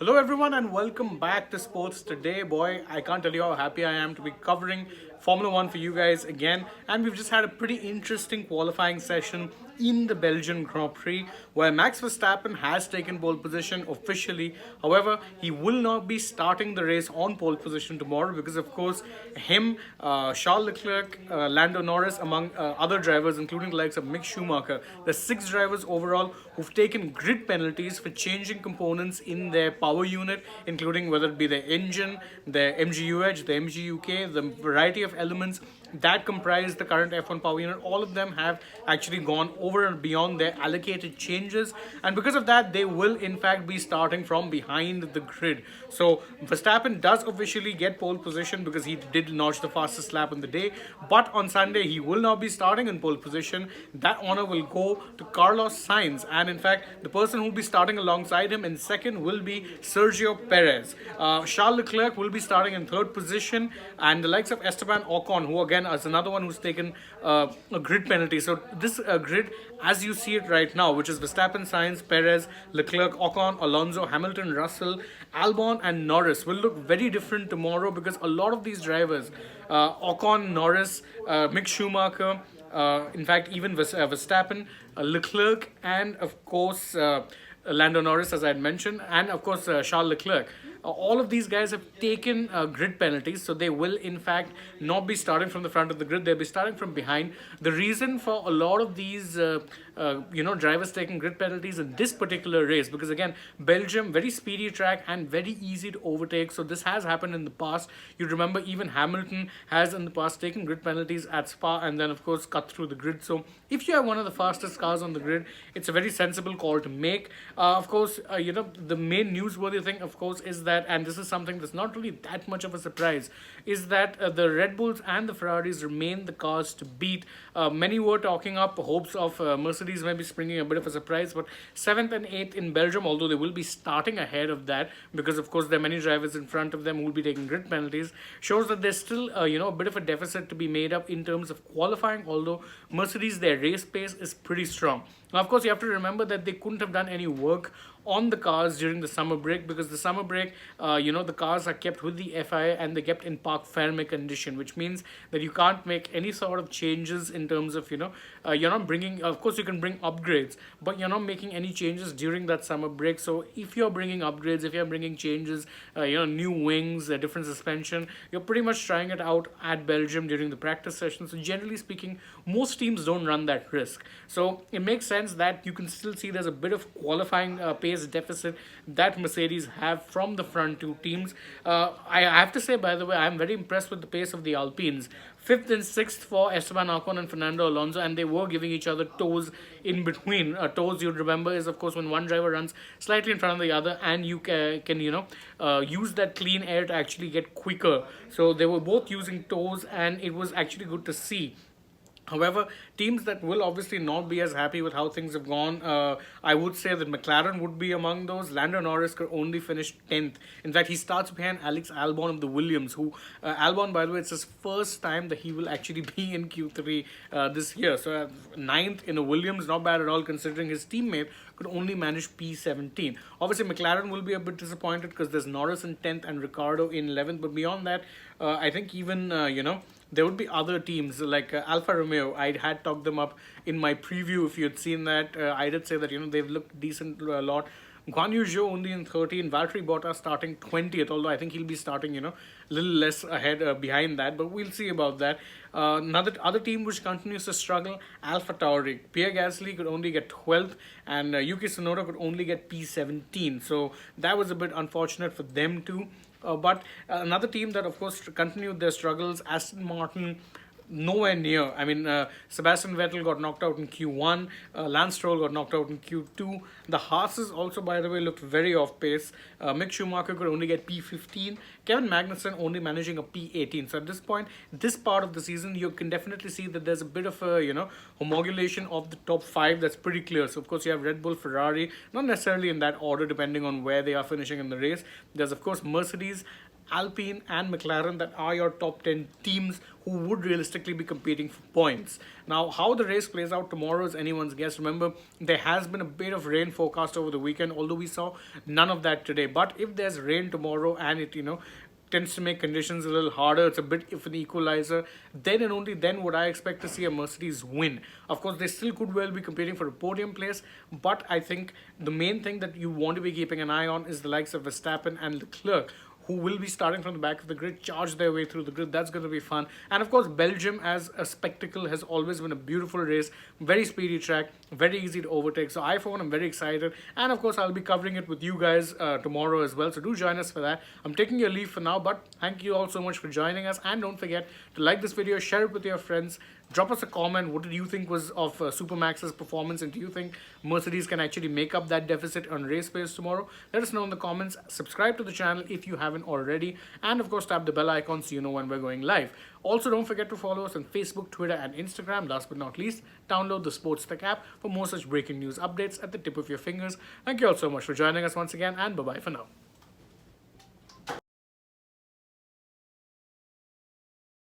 Hello, everyone, and welcome back to Sports Today. Boy, I can't tell you how happy I am to be covering Formula One for you guys again. And we've just had a pretty interesting qualifying session in the Belgian Grand Prix where Max Verstappen has taken pole position officially. However, he will not be starting the race on pole position tomorrow because, of course, Charles Leclerc, Lando Norris, among other drivers, including the likes of Mick Schumacher, the six drivers overall who've taken grid penalties for changing components in their power unit, including whether it be the engine, the MGUH, the MGUK, the variety of elements that comprise the current F1 power unit. All of them have actually gone over and beyond their allocated changes, and because of that, they will in fact be starting from behind the grid. So Verstappen does officially get pole position because he did notch the fastest lap in the day, but on Sunday he will not be starting in pole position. That honor will go to Carlos Sainz, and in fact, the person who will be starting alongside him in second will be Sergio Perez. Charles Leclerc will be starting in third position, and the likes of Esteban Ocon, who again is another one who's taken a grid penalty. So this grid, as you see it right now, which is Verstappen, Sainz, Perez, Leclerc, Ocon, Alonso, Hamilton, Russell, Albon, and Norris, will look very different tomorrow because a lot of these drivers, Ocon, Norris, Mick Schumacher, in fact, even Verstappen, Leclerc, and of course Lando Norris, as I had mentioned, and of course Charles Leclerc. All of these guys have taken grid penalties, so they will in fact not be starting from the front of the grid. They'll be starting from behind. The reason for a lot of these, drivers taking grid penalties in this particular race, because again, Belgium, very speedy track and very easy to overtake. So this has happened in the past. You remember even Hamilton has in the past taken grid penalties at Spa and then of course cut through the grid. So if you have one of the fastest cars on the grid, it's a very sensible call to make. Of course, the main newsworthy thing, of course, is that, and this is something that's not really that much of a surprise, is that the Red Bulls and the Ferraris remain the cars to beat. Many were talking up hopes of Mercedes maybe springing a bit of a surprise, but 7th and 8th in Belgium, although they will be starting ahead of that because, of course, there are many drivers in front of them who will be taking grid penalties, shows that there's still, a bit of a deficit to be made up in terms of qualifying, although Mercedes, their race pace is pretty strong. Now, of course, you have to remember that they couldn't have done any work on the cars during the summer break because the summer break, the cars are kept with the FIA and they kept in parc fermé condition, which means that you can't make any sort of changes in terms of, you're not bringing, of course, you can bring upgrades, but you're not making any changes during that summer break. So if you're bringing upgrades, if you're bringing changes, new wings, a different suspension, you're pretty much trying it out at Belgium during the practice session. So generally speaking, most teams don't run that risk. So it makes sense that you can still see there's a bit of qualifying pace deficit that Mercedes have from the front two teams. I have to say, by the way, I'm very impressed with the pace of the Alpines. Fifth and sixth for Esteban Ocon and Fernando Alonso, and they were giving each other toes in between. Toes, you'll remember, is of course when one driver runs slightly in front of the other, and you can use that clean air to actually get quicker. So they were both using toes, and it was actually good to see. However, teams that will obviously not be as happy with how things have gone, I would say that McLaren would be among those. Lando Norris could only finish 10th. In fact, he starts behind Alex Albon of the Williams, who, Albon, by the way, it's his first time that he will actually be in Q3 this year. So, 9th in a Williams, not bad at all, considering his teammate could only manage P17. Obviously, McLaren will be a bit disappointed because there's Norris in 10th and Ricciardo in 11th. But beyond that, I think even, there would be other teams like Alfa Romeo. I had talked them up in my preview. If you had seen that, I did say that they've looked decent a lot. Guan Yu Zhou only in 13, Valtteri Bottas starting 20th, although I think he'll be starting, a little less ahead behind that, but we'll see about that. Another other team which continues to struggle, Alpha Tauri. Pierre Gasly could only get 12th, and Yuki Tsunoda could only get P17, so that was a bit unfortunate for them too. But another team that, of course, continued their struggles, Aston Martin, nowhere near. I mean, Sebastian Vettel got knocked out in Q1. Lance Stroll got knocked out in Q2. The Haas's also, by the way, looked very off pace. Mick Schumacher could only get P15. Kevin Magnussen only managing a P18. So at this point, this part of the season, you can definitely see that there's a bit of a, homologation of the top five that's pretty clear. So, of course, you have Red Bull, Ferrari, not necessarily in that order, depending on where they are finishing in the race. There's, of course, Mercedes, Alpine and McLaren that are your top 10 teams who would realistically be competing for points. Now, how the race plays out tomorrow is anyone's guess. Remember, there has been a bit of rain forecast over the weekend, although we saw none of that today. But if there's rain tomorrow and it, tends to make conditions a little harder, it's a bit of an equalizer, then and only then would I expect to see a Mercedes win. Of course, they still could well be competing for a podium place, but I think the main thing that you want to be keeping an eye on is the likes of Verstappen and Leclerc, who will be starting from the back of the grid, charge their way through the grid. That's going to be fun. And of course, Belgium as a spectacle has always been a beautiful race, very speedy track, very easy to overtake. So I, for one, am very excited. And of course, I'll be covering it with you guys tomorrow as well. So do join us for that. I'm taking your leave for now, but thank you all so much for joining us. And don't forget to like this video, share it with your friends, drop us a comment. What did you think was of Supermax's performance, and do you think Mercedes can actually make up that deficit on race pace tomorrow? Let us know in the comments. Subscribe to the channel if you haven't already, and of course tap the bell icon so you know when we're going live. Also, don't forget to follow us on Facebook, Twitter and Instagram. Last but not least, download the AajTak app for more such breaking news updates at the tip of your fingers. Thank you all so much for joining us once again, and bye bye for now.